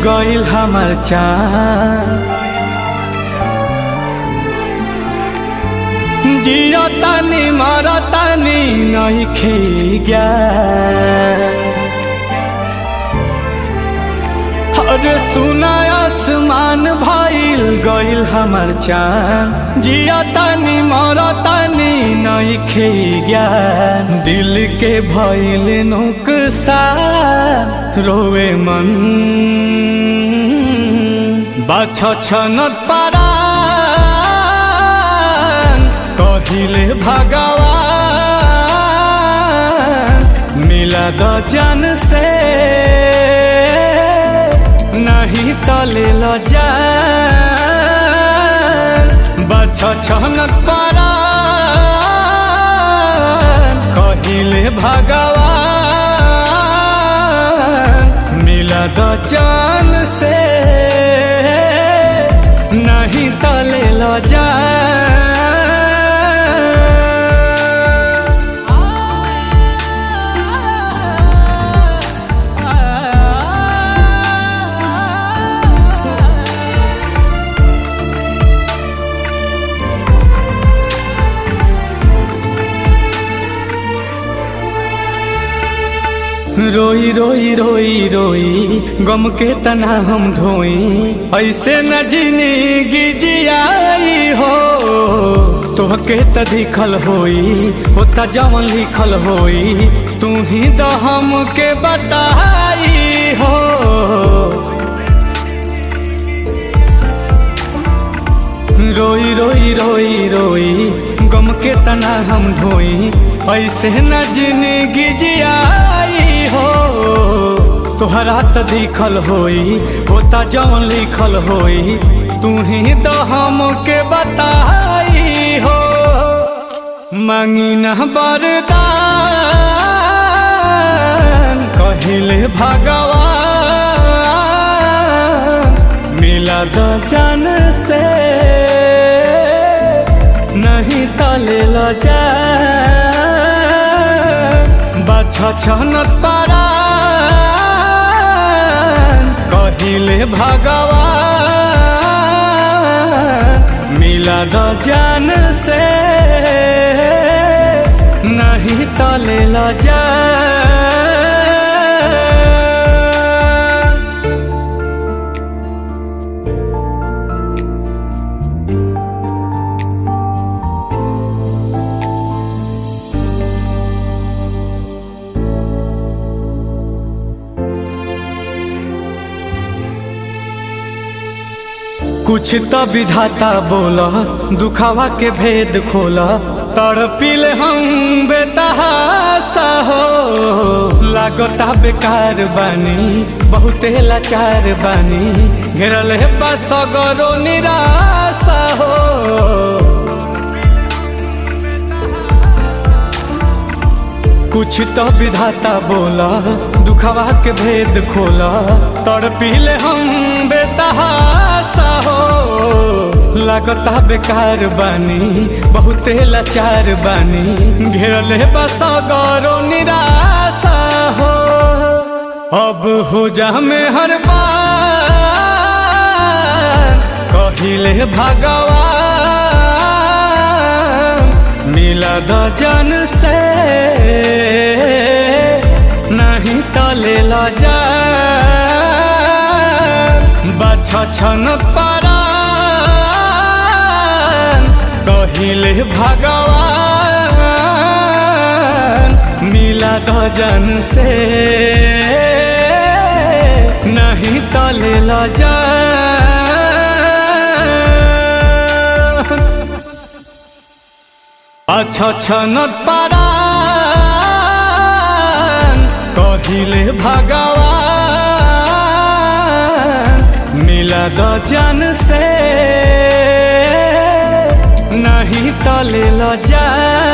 गइल हमार चाँद जिया तानी मारा तानी नहीं खे गया अरे सुना आसमान भइल गइल हमार चाँद जिया तानी मारा तानी नहीं खे गया दिल के भइल नुकसान रोवे मन बाछा छनत पारा कहिले भगवान मिला दो जान से नहीं तले लो जान बच्चा छनत पारा कहिले भगवान मिला दो जान से नहीं तले लो जान रोई रोई रोई रोई गम के तना हम ढोई ऐसे न जिंदगी जियाई हो तोहके त दिखल होई होता जवन लिखल होई तू ही तो हमके बताई हो रोई रोई रोई रोई गम के तना हम ढोई ऐसे न जिंदगी जियाई हो तोहरा त दिखल होई होता जवन लिखल होई तू ही तो हमके बताई हो मांगी न वरदान कहिले भगवान मिला दो जान से नहीं तले लो जान बाछा छनत पारा कहिले भगवान मिला दो जान से नहीं तले लो जान कुछ तो विधाता बोला दुखावा के भेद खोला तड़पिल हम बेतहासा हो लागता बेकार बानी बहुते लाचार बानी घेरल है पास गरो निराशा हो कुछ तो विधाता बोला दुखावा के भेद खोला तड़पिल हम बेतहासा हो लागता बेकार बानी बहुते लाचार बानी घेरल है बस गरो निराशा हो अब हो जा में हर बार कहिले भगवान मिला दो जान से नहीं तले लो जान बाछा छनत पारा कहिले भगवान मिला दो जान से नहीं तले लो जान अच्छा छनत पारा कहिले भगवान मिला दो जान से नहीं तले लो जान।